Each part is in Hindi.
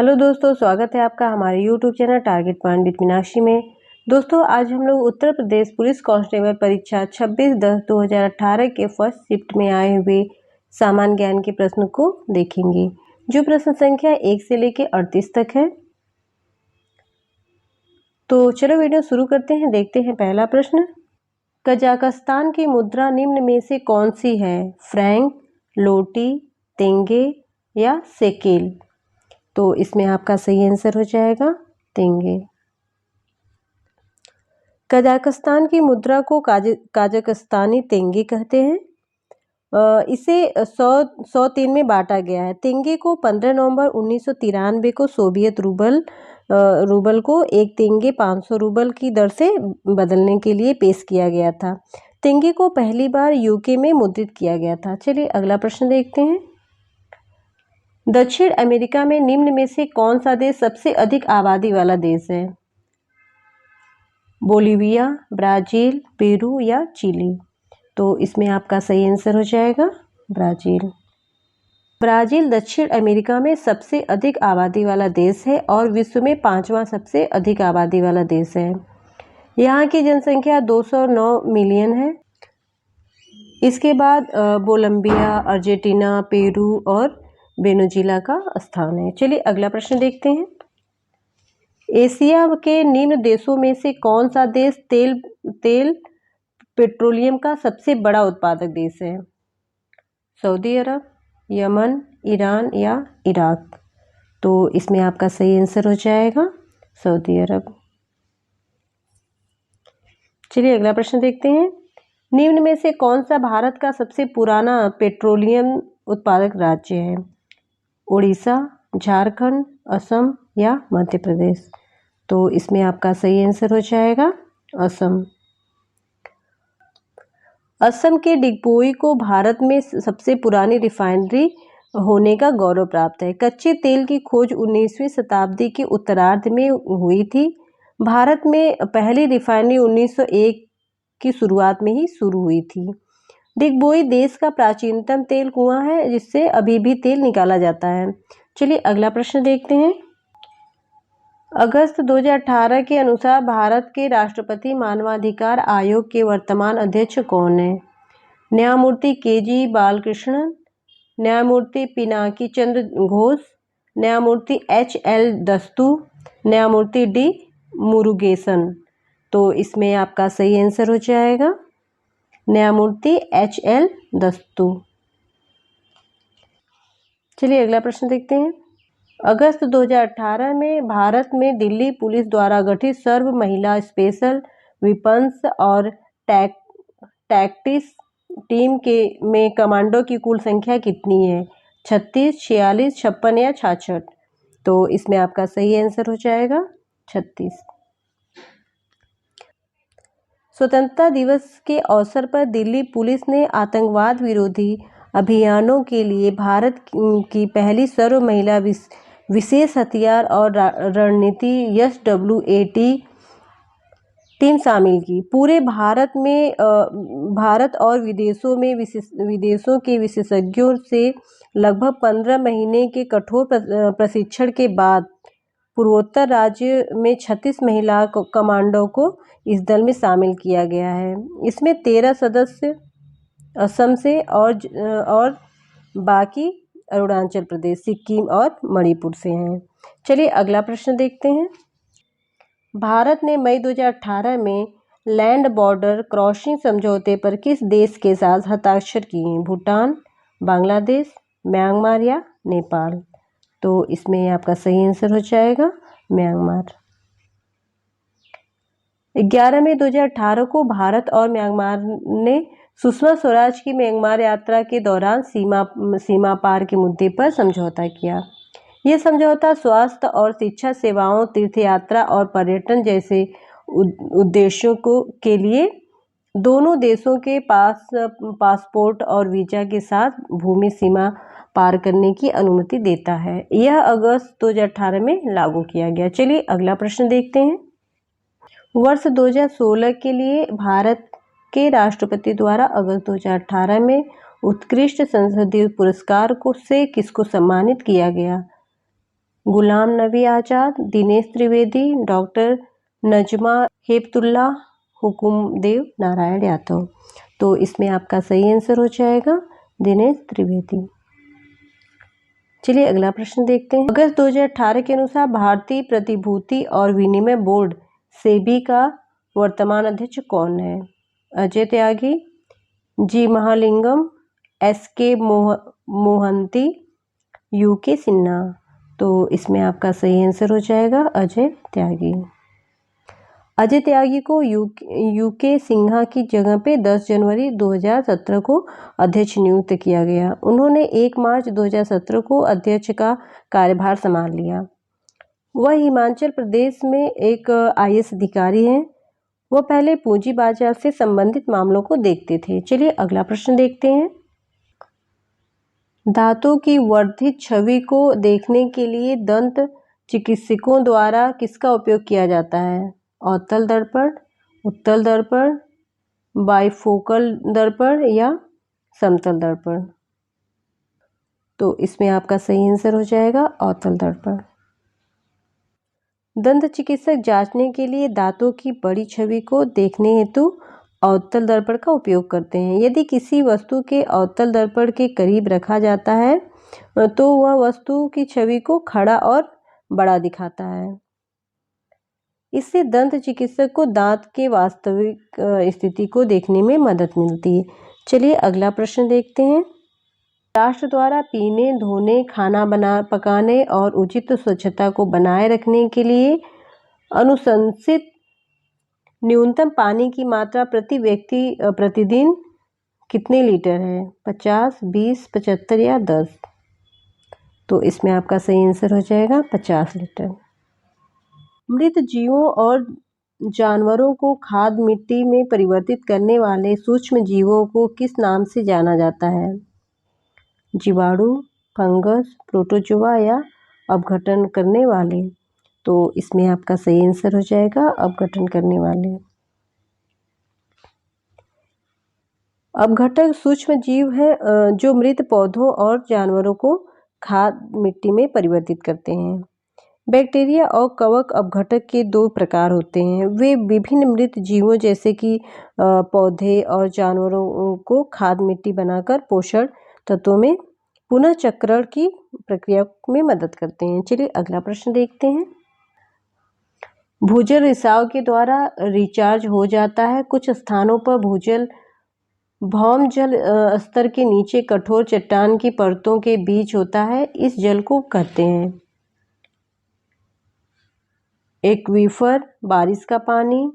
हेलो दोस्तों, स्वागत है आपका हमारे YouTube channel target point with Meenakshi में। दोस्तों, आज हम लोग उत्तर प्रदेश पुलिस कांस्टेबल परीक्षा 26/10/2018 के फर्स्ट शिफ्ट में आए हुए सामान्य ज्ञान के प्रश्न को देखेंगे, जो प्रश्न संख्या 1 से लेकर 38 तक है। तो चलो वीडियो शुरू करते हैं। देखते हैं पहला प्रश्न। कजाकिस्तान की मुद्रा निम्न में से कौन सी है? फ्रैंक, लोटी, तेंगे या शेकेल? तो इसमें आपका सही आंसर हो जाएगा तेंगे। कजाकिस्तान की मुद्रा को काजाकिस्तानी तेंगे कहते हैं। इसे 103 में बांटा गया है। तेंगे को 15 नवंबर 1993 को सोवियत रूबल को एक तेंगे 500 रूबल की दर से बदलने के लिए पेश किया गया था। तेंगे को पहली बार यूके में मुद्रित किया गया था। चलिए अगला प्रश्न देखते हैं। दक्षिण अमेरिका में निम्न में से कौन सा देश सबसे अधिक आबादी वाला देश है? बोलिविया, ब्राजील, पेरू या चिली? तो इसमें आपका सही आंसर हो जाएगा ब्राजील। ब्राजील दक्षिण अमेरिका में सबसे अधिक आबादी वाला देश है और विश्व में 5वां सबसे अधिक आबादी वाला देश है। यहाँ की जनसंख्या 209 मिलियन है। इसके बाद बोलंबिया, अर्जेंटीना, पेरू और वेनेजुएला का स्थान है। चलिए अगला प्रश्न देखते हैं। एशिया के निम्न देशों में से कौन सा देश तेल पेट्रोलियम का सबसे बड़ा उत्पादक देश है? सऊदी अरब, यमन, ईरान या इराक? तो इसमें आपका सही आंसर हो जाएगा सऊदी अरब। चलिए अगला प्रश्न देखते हैं। निम्न में से कौन सा भारत का सबसे पुराना पेट्रोलियम उत्पादक राज्य है? उड़ीसा, झारखंड, असम या मध्य प्रदेश? तो इसमें आपका सही आंसर हो जाएगा असम। असम के डिगबोई को भारत में सबसे पुरानी रिफाइनरी होने का गौरव प्राप्त है। कच्चे तेल की खोज 19वीं शताब्दी के उत्तरार्ध में हुई थी। भारत में पहली रिफाइनरी 1901 की शुरुआत में ही शुरू हुई थी। डिगबोई देश का प्राचीनतम तेल कुआं है जिससे अभी भी तेल निकाला जाता है। चलिए अगला प्रश्न देखते हैं। अगस्त 2018 के अनुसार भारत के राष्ट्रपति मानवाधिकार आयोग के वर्तमान अध्यक्ष कौन है? न्यायमूर्ति के.जी. बालकृष्णन, न्यायमूर्ति पिनाकी चंद्र घोष, न्यायमूर्ति H.L. दस्तू, न्यायमूर्ति डी. मुरुगेसन? तो इसमें आपका सही आंसर हो जाएगा न्यायमूर्ति H.L. दस्तू। चलिए अगला प्रश्न देखते हैं। अगस्त 2018 में भारत में दिल्ली पुलिस द्वारा गठित सर्व महिला स्पेशल वेपन्स और टैक्टिक्स टीम में कमांडो की कुल संख्या कितनी है? 36, 46, 56 या 66? तो इसमें आपका सही आंसर हो जाएगा 36। स्वतंत्रता दिवस के अवसर पर दिल्ली पुलिस ने आतंकवाद विरोधी अभियानों के लिए भारत की पहली सर्व महिला विशेष हथियार और रणनीति SWAT टीम शामिल की। पूरे भारत और विदेशों के विशेषज्ञों से लगभग 15 महीने के कठोर प्रशिक्षण के बाद पूर्वोत्तर राज्य में 36 महिला कमांडो को इस दल में शामिल किया गया है। इसमें 13 सदस्य असम से और बाकी अरुणाचल प्रदेश, सिक्किम और मणिपुर से हैं। चलिए अगला प्रश्न देखते हैं। भारत ने मई 2018 में लैंड बॉर्डर क्रॉसिंग समझौते पर किस देश के साथ हस्ताक्षर किए? भूटान, बांग्लादेश, म्यांमार या नेपाल? तो इसमें आपका सही आंसर हो जाएगा म्यांमार। 11 मई 2018 को भारत और म्यांमार ने सुषमा स्वराज की म्यांमार यात्रा के दौरान सीमा पार के मुद्दे पर समझौता किया। यह समझौता स्वास्थ्य और शिक्षा सेवाओं, तीर्थयात्रा और पर्यटन जैसे उद्देश्यों के लिए दोनों देशों के पासपोर्ट और वीजा के साथ भूमि सीमा पार करने की अनुमति देता है। यह अगस्त 2018 में लागू किया गया। चलिए अगला प्रश्न देखते हैं। वर्ष 2016 के लिए भारत के राष्ट्रपति द्वारा अगस्त 2018 में उत्कृष्ट संसदीय पुरस्कार से किसको सम्मानित किया गया? गुलाम नबी आज़ाद, दिनेश त्रिवेदी, डॉक्टर नजमा हेपतुल्ला, हुकुमदेव नारायण यादव। तो इसमें आपका सही आंसर हो जाएगा दिनेश त्रिवेदी। चलिए अगला प्रश्न देखते हैं। अगस्त 2018 के अनुसार भारतीय प्रतिभूति और विनिमय बोर्ड सेबी का वर्तमान अध्यक्ष कौन है? अजय त्यागी, जी महालिंगम, एसके मोहंती, यूके सिन्हा। तो इसमें आपका सही आंसर हो जाएगा अजय त्यागी। अजय त्यागी को यूके सिन्हा की जगह पे 10 जनवरी 2017 को अध्यक्ष नियुक्त किया गया। उन्होंने 1 मार्च 2017 को अध्यक्ष का कार्यभार संभाल लिया। वह हिमाचल प्रदेश में एक IAS अधिकारी हैं। वह पहले पूंजी बाजार से संबंधित मामलों को देखते थे। चलिए अगला प्रश्न देखते हैं। दांतों की वर्धित छवि को देखने के लिए दंत चिकित्सकों द्वारा किसका उपयोग किया जाता है? अवतल दर्पण, उत्तल दर्पण, बाइफोकल दर्पण या समतल दर्पण। तो इसमें आपका सही आंसर हो जाएगा अवतल दर्पण। दंत चिकित्सक जांचने के लिए दांतों की बड़ी छवि को देखने हेतु अवतल दर्पण का उपयोग करते हैं। यदि किसी वस्तु के अवतल दर्पण के करीब रखा जाता है तो वह वस्तु की छवि को खड़ा और बड़ा दिखाता है। इससे दंत चिकित्सक को दांत के वास्तविक स्थिति को देखने में मदद मिलती है। चलिए अगला प्रश्न देखते हैं। राष्ट्र द्वारा पीने, धोने, खाना पकाने और उचित स्वच्छता को बनाए रखने के लिए अनुशंसित न्यूनतम पानी की मात्रा प्रति व्यक्ति प्रतिदिन कितने लीटर है? 50, 20, 75 या 10? तो इसमें आपका सही आंसर हो जाएगा 50 लीटर। मृत जीवों और जानवरों को खाद मिट्टी में परिवर्तित करने वाले सूक्ष्म जीवों को किस नाम से जाना जाता है? जीवाणु, फंगस, प्रोटोजोआ या अपघटन करने वाले? तो इसमें आपका सही आंसर हो जाएगा अपघटन करने वाले। अपघटक सूक्ष्म जीव है जो मृत पौधों और जानवरों को खाद मिट्टी में परिवर्तित करते हैं। बैक्टीरिया और कवक अपघटक के 2 प्रकार होते हैं। वे विभिन्न मृत जीवों जैसे कि पौधे और जानवरों को खाद मिट्टी बनाकर पोषण तत्वों में पुनः चक्रण की प्रक्रिया में मदद करते हैं। चलिए अगला प्रश्न देखते हैं। भूजल रिसाव के द्वारा रिचार्ज हो जाता है। कुछ स्थानों पर भूजल भौम जल स्तर के नीचे कठोर चट्टान की परतों के बीच होता है। इस जल को कहते हैं एक्वीफर, बारिश का पानी,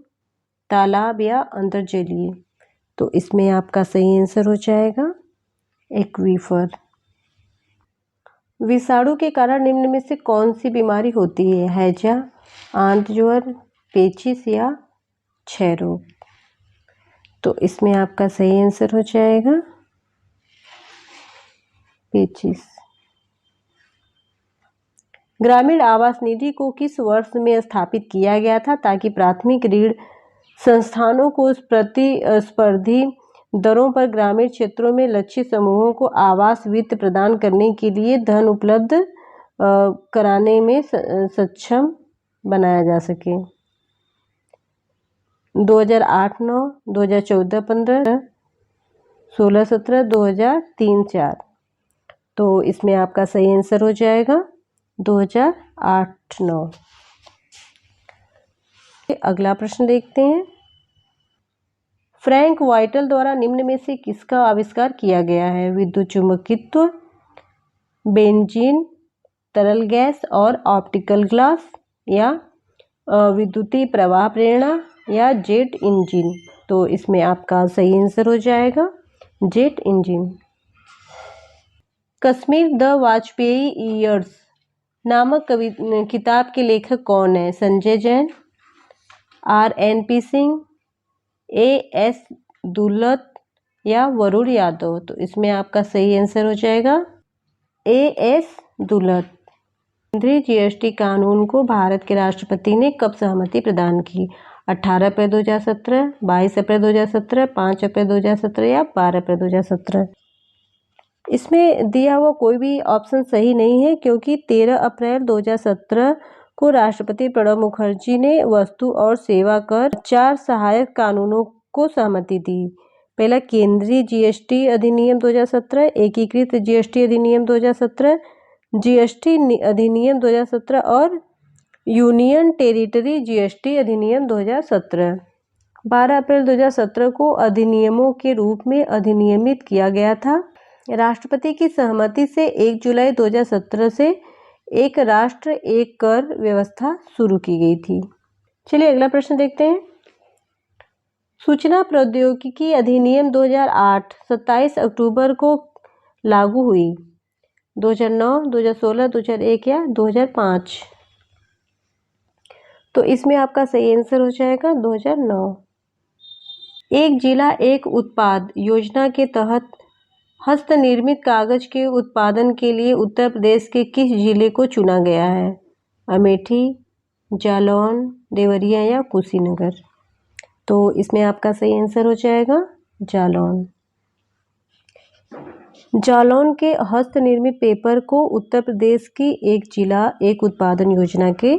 तालाब या अंतर्जलीय। तो इसमें आपका सही आंसर हो जाएगा एक्वीफर। विषाणु के कारण निम्न में से कौन सी बीमारी होती है? हैजा, आंत ज्वर, पेचिश या क्षय रोग? तो इसमें आपका सही आंसर हो जाएगा पेचिश। ग्रामीण आवास निधि को किस वर्ष में स्थापित किया गया था ताकि प्राथमिक ऋण संस्थानों को प्रतिस्पर्धी दरों पर ग्रामीण क्षेत्रों में लक्षित समूहों को आवास वित्त प्रदान करने के लिए धन उपलब्ध कराने में सक्षम बनाया जा सके? 2008-9, 2014-15, 16-17, 2003-4? तो इसमें आपका सही आंसर हो जाएगा 2008-9। अगला प्रश्न देखते हैं। फ्रैंक वाइटल द्वारा निम्न में से किसका आविष्कार किया गया है? विद्युत चुम्बकित्व, बेंजीन, तरल गैस और ऑप्टिकल ग्लास या विद्युतीय प्रवाह प्रेरणा या जेट इंजन? तो इसमें आपका सही आंसर हो जाएगा jet engine. Kashmir the Vajpayee years नामक किताब के लेखक कौन है? संजय जैन, RNP सिंह, AS दुल्लत या वरुण यादव? तो इसमें आपका सही आंसर हो जाएगा AS दुल्लत। केंद्रीय GST कानून को भारत के राष्ट्रपति ने कब सहमति प्रदान की? 18 अप्रैल 2017, 22 अप्रैल 2017, 5 अप्रैल 2017 या 12 अप्रैल 2017? इसमें दिया हुआ कोई भी ऑप्शन सही नहीं है, क्योंकि 13 अप्रैल 2017 को राष्ट्रपति प्रणब मुखर्जी ने वस्तु और सेवा कर 4 सहायक कानूनों को सहमति दी। पहला केंद्रीय जीएसटी अधिनियम 2017, एकीकृत जीएसटी अधिनियम 2017, जीएसटी अधिनियम 2017 और यूनियन टेरिटरी जीएसटी अधिनियम 2017। 12 अप्रैल 2017 को अधिनियमों के रूप में अधिनियमित किया गया था। राष्ट्रपति की सहमति से 1 जुलाई 2017 से एक राष्ट्र एक कर व्यवस्था शुरू की गई थी। चलिए अगला प्रश्न देखते हैं। सूचना प्रौद्योगिकी अधिनियम 2008 27 अक्टूबर को लागू हुई। 2009, 2016, 2001 या 2005? तो इसमें आपका सही आंसर हो जाएगा 2009। एक जिला एक उत्पाद योजना के तहत हस्तनिर्मित कागज के उत्पादन के लिए उत्तर प्रदेश के किस जिले को चुना गया है? अमेठी, जालौन, देवरिया या कुशीनगर? तो इसमें आपका सही आंसर हो जाएगा जालौन। जालौन के हस्तनिर्मित पेपर को उत्तर प्रदेश की एक जिला एक उत्पादन योजना के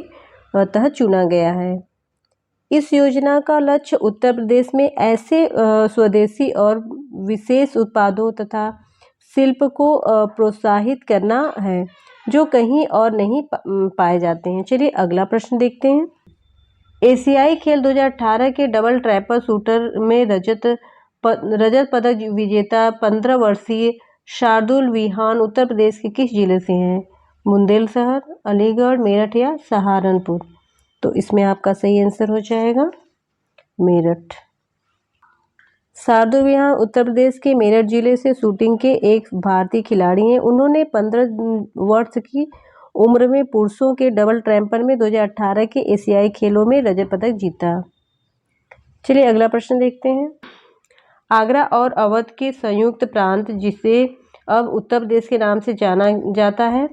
तहत चुना गया है। इस योजना का लक्ष्य उत्तर प्रदेश में ऐसे स्वदेशी और विशेष उत्पादों तथा शिल्प को प्रोत्साहित करना है जो कहीं और नहीं पाए जाते हैं। चलिए अगला प्रश्न देखते हैं। एशियाई खेल 2018 के डबल ट्रैपर शूटर में रजत पदक विजेता 15 वर्षीय शार्दुल विहान उत्तर प्रदेश के किस जिले से हैं? बुंदेलशहर, अलीगढ़, मेरठ या सहारनपुर? तो इसमें आपका सही आंसर हो जाएगा मेरठ। शार्दुल विहान उत्तर प्रदेश के मेरठ जिले से शूटिंग के एक भारतीय खिलाड़ी हैं। उन्होंने 15 वर्ष की उम्र में पुरुषों के डबल ट्रैपर में 2018 के एशियाई खेलों में रजत पदक जीता। चलिए अगला प्रश्न देखते हैं। आगरा और अवध के संयुक्त प्रांत, जिसे अब उत्तर प्रदेश के नाम से जाना जाता है,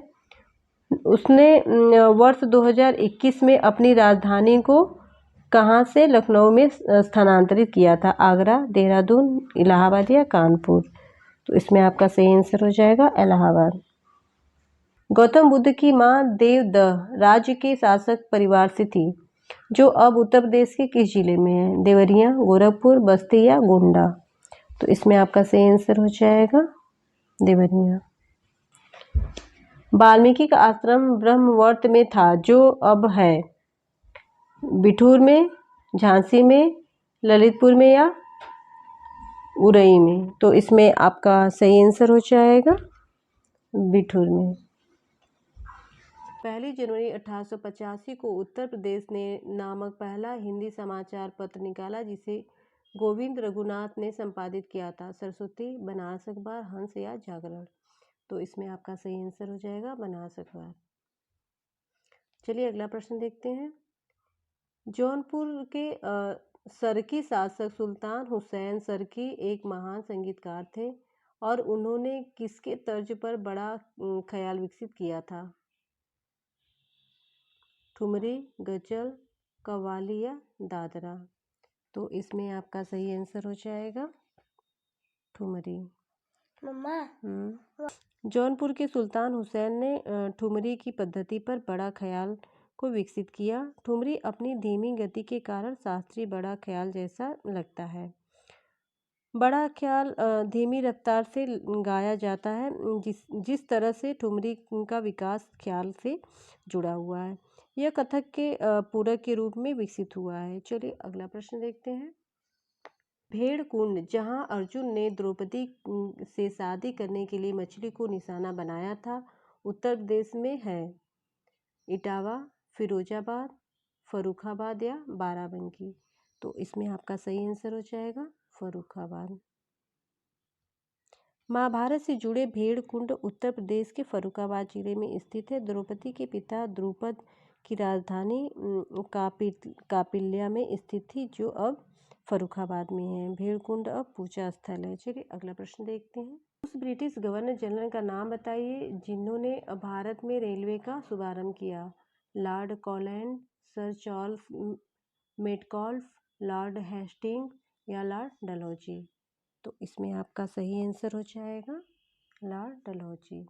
उसने वर्ष 2021 में अपनी राजधानी को कहाँ से लखनऊ में स्थानांतरित किया था? आगरा, देहरादून, इलाहाबाद या कानपुर? तो इसमें आपका सही आंसर हो जाएगा इलाहाबाद। गौतम बुद्ध की मां देवदह राज्य के शासक परिवार से थी, जो अब उत्तर प्रदेश के किस जिले में है? देवरिया, गोरखपुर, बस्ती या गोंडा? तो इसमें आपका सही आंसर हो जाएगा देवरिया। वाल्मीकि का आश्रम ब्रह्मवर्त में था, जो अब है बिठूर में, झांसी में, ललितपुर में या उरई में? तो इसमें आपका सही आंसर हो जाएगा बिठूर में। 1 जनवरी 1885 को उत्तर प्रदेश ने नामक पहला हिंदी समाचार पत्र निकाला, जिसे गोविंद रघुनाथ ने संपादित किया था। सरस्वती, बनारस अखबार, हंस या जागरण? तो इसमें आपका सही आंसर हो जाएगा बनारस अखबार। चलिए अगला प्रश्न देखते हैं। जौनपुर के सरकी शासक सुल्तान हुसैन सरकी एक महान संगीतकार थे और उन्होंने किसके तर्ज पर बड़ा ख्याल विकसित किया था? ठुमरी, गजल, कव्वाली या दादरा? तो इसमें आपका सही आंसर हो जाएगा ठुमरी। मम्मा। जौनपुर के सुल्तान हुसैन ने ठुमरी की पद्धति पर बड़ा ख्याल को विकसित किया। ठुमरी अपनी धीमी गति के कारण शास्त्रीय बड़ा ख्याल जैसा लगता है। बड़ा ख्याल धीमी रफ्तार से गाया जाता है, जिस तरह से ठुमरी का विकास ख्याल से जुड़ा हुआ है। यह कथक के पूरक के रूप में विकसित हुआ है। चलिए अगला प्रश्न देखते हैं। भेड़ कुंड, जहां अर्जुन ने द्रौपदी से शादी करने के लिए मछली को निशाना बनाया था, उत्तर प्रदेश में है? इटावा, फिरोजाबाद, फर्रुखाबाद या बाराबंकी? तो इसमें आपका सही आंसर हो जाएगा फर्रुखाबाद। महाभारत से जुड़े भेड़ कुंड उत्तर प्रदेश के फर्रुखाबाद जिले में स्थित है। द्रौपदी के पिता द्रुपद की राजधानी कापिल्या में स्थित थी, जो अब फर्रुखाबाद में है। भेड़ कुंड अब पूजा स्थल है। चलिए अगला प्रश्न देखते हैं। उस ब्रिटिश गवर्नर जनरल का नाम बताइए जिन्होंने भारत में रेलवे का शुभारंभ किया। Lord Colland, sir Charles Metcalfe, Lord Hasting या लॉर्ड डलहौजी? तो इसमें आपका सही आंसर हो जाएगा लॉर्ड डलहौजी।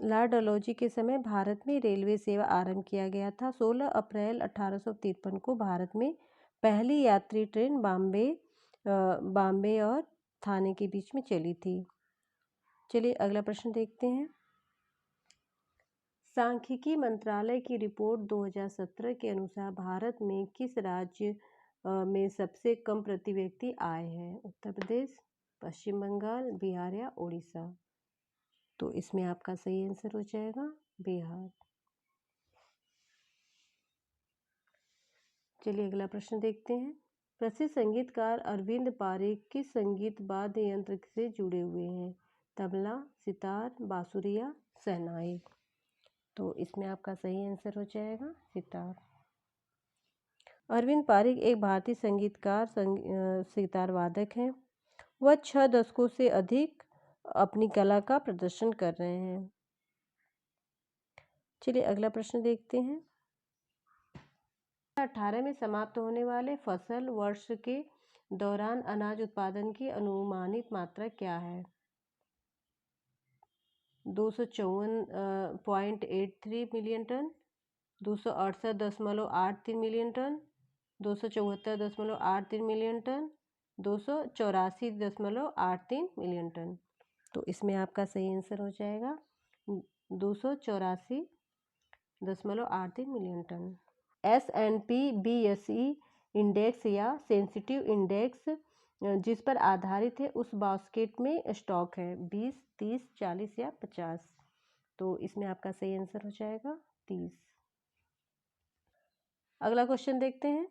लॉर्ड डलहौजी के समय भारत में रेलवे सेवा आरंभ किया गया था। 16 अप्रैल 1853 को भारत में पहली यात्री ट्रेन बॉम्बे और थाने के बीच में चली थी। चलिए अगला प्रश्न देखते हैं। सांख्यिकी मंत्रालय की रिपोर्ट 2017 के अनुसार भारत में किस राज्य में सबसे कम प्रति व्यक्ति आय है? उत्तर प्रदेश, पश्चिम बंगाल, बिहार या उड़ीसा। तो इसमें आपका सही आंसर हो जाएगा बिहार। चलिए अगला प्रश्न देखते हैं। प्रसिद्ध संगीतकार अरविंद पारिख किस संगीत वाद्य यंत्र से जुड़े हुए हैं? तबला, सितार, बांसुरी या शहनाई। तो इसमें आपका सही आंसर हो जाएगा सितार। अरविंद पारिख एक भारतीय संगीतकार सितार वादक हैं। वह 6 दशकों से अधिक अपनी कला का प्रदर्शन कर रहे हैं। चलिए अगला प्रश्न देखते हैं। 2018 में समाप्त होने वाले फसल वर्ष के दौरान अनाज उत्पादन की अनुमानित मात्रा क्या है? 254.83 million ton, 268.83 million ton, 274.83 million ton, 284.83 million ton. तो इसमें आपका सही आंसर हो जाएगा 284.83 million ton. S&P BSE index या सेंसिटिव इंडेक्स जिस पर आधारित है उस बास्केट में स्टॉक है 20, 30, 40 या 50। तो इसमें आपका सही आंसर हो जाएगा 30। अगला क्वेश्चन देखते हैं।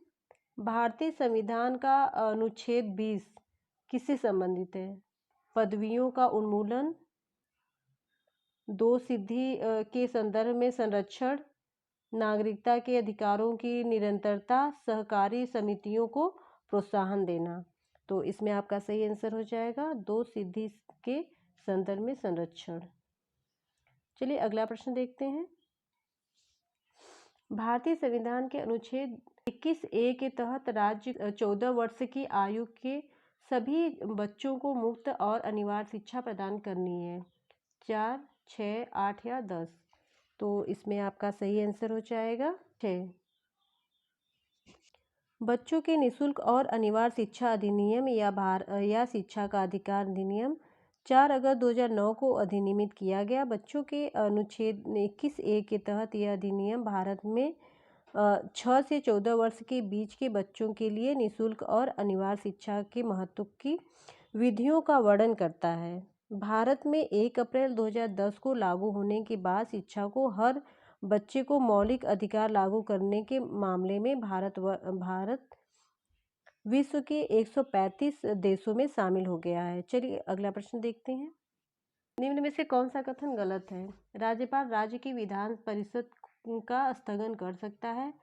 भारतीय संविधान का अनुच्छेद 20 किससे संबंधित है? पदवियों का उन्मूलन, दो सिद्धि के संदर्भ में संरक्षण, नागरिकता के अधिकारों की निरंतरता, सहकारी समितियों को प्रोत्साहन देना। तो इसमें आपका सही आंसर हो जाएगा दो सिद्धि के संदर्भ में संरक्षण। चलिए अगला प्रश्न देखते हैं। भारतीय संविधान के अनुच्छेद 21A के तहत राज्य 14 वर्ष की आयु के सभी बच्चों को मुफ्त और अनिवार्य शिक्षा प्रदान करनी है। 4, 6, 8 या 10। तो इसमें आपका सही आंसर हो जाएगा 6। बच्चों के निःशुल्क और अनिवार्य शिक्षा अधिनियम या शिक्षा का अधिकार अधिनियम 4 अगस्त 2009 को अधिनियमित किया गया। बच्चों के अनुच्छेद 21A के तहत यह अधिनियम भारत में 6 से 14 वर्ष के बीच के बच्चों के लिए निःशुल्क और अनिवार्य शिक्षा के महत्व की विधियों का वर्णन करता है। भारत में 1 अप्रैल 2010 को लागू होने के बाद शिक्षा को हर बच्चे को मौलिक अधिकार लागू करने के मामले में भारत विश्व के 135 देशों में शामिल हो गया है। चलिए अगला प्रश्न देखते हैं। निम्न में से कौन सा कथन गलत है? राज्यपाल राज्य की विधान परिषद का स्थगन कर सकता है।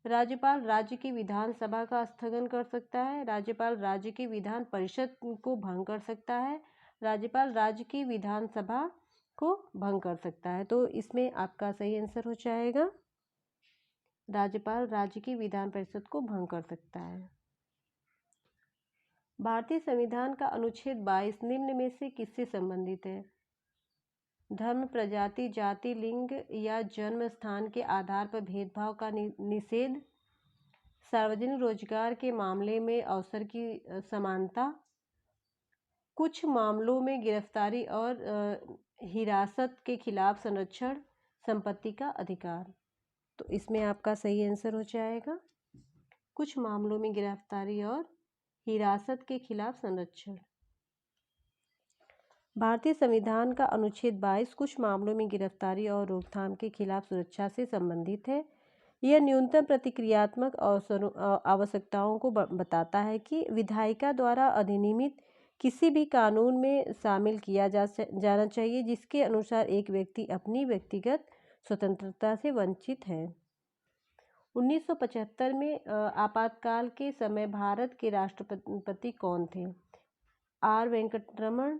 राज्यपाल राज्य की विधानसभा का स्थगन कर सकता है। राज्यपाल राज्य की विधान परिषद को भंग कर सकता है। राज्यपाल राज्य की विधानसभा को भंग कर सकता है। तो इसमें आपका सही आंसर हो जाएगा राज्यपाल राज्य की विधान परिषद को भंग कर सकता है। भारतीय संविधान का अनुच्छेद 22 निम्न में से किससे संबंधित है? धर्म, प्रजाति, जाति, लिंग या जन्म स्थान के आधार पर भेदभाव का निषेध, सार्वजनिक रोजगार के मामले में अवसर की समानता, कुछ मामलों में गिरफ्तारी और हिरासत के खिलाफ संरक्षण, संपत्ति का अधिकार। तो इसमें आपका सही आंसर हो जाएगा कुछ मामलों में गिरफ्तारी और हिरासत के खिलाफ संरक्षण। भारतीय संविधान का अनुच्छेद 22 कुछ मामलों में गिरफ्तारी और रोकथाम के खिलाफ सुरक्षा से संबंधित है। यह न्यूनतम प्रतिक्रियात्मक आवश्यकताओं को बताता है कि विधायिका द्वारा अधिनियमित किसी भी कानून में शामिल किया जाना चाहिए जिसके अनुसार एक व्यक्ति अपनी व्यक्तिगत स्वतंत्रता से वंचित है। 1975 में आपातकाल के समय भारत के राष्ट्रपति कौन थे? R Venkataraman,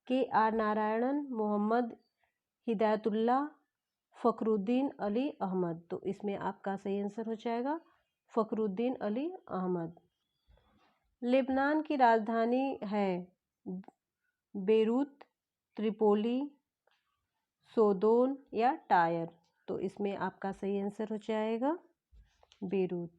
KR Narayanan, Mohammad Hidayatullah, Fakhruddin Ali Ahmed. तो इसमें आपका सही आंसर हो जाएगा फ़खरुद्दीन अली अहमद। लेबनान की राजधानी है बेरूत, त्रिपोली, सोदोन या टायर। तो इसमें आपका सही आंसर हो जाएगा बेरूत।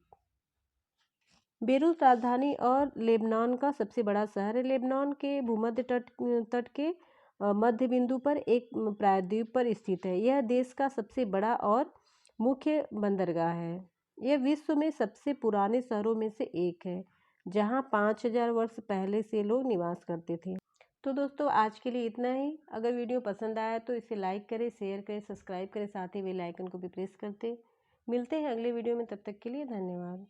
बेरूत राजधानी और लेबनान का सबसे बड़ा शहर है। लेबनान के भूमध्य तट के मध्य बिंदु पर एक प्रायद्वीप पर स्थित है। यह देश का सबसे बड़ा और मुख्य बंदरगाह है। यह विश्व में सबसे पुराने शहरों में से एक है, जहां 5000 वर्ष पहले से लोग निवास करते थे। तो दोस्तों आज के लिए इतना ही। अगर वीडियो पसंद आया तो इसे लाइक करें, शेयर करें, सब्सक्राइब करें, साथ ही बेल आइकन को भी प्रेस करते। मिलते हैं अगले वीडियो में, तब तक के लिए धन्यवाद।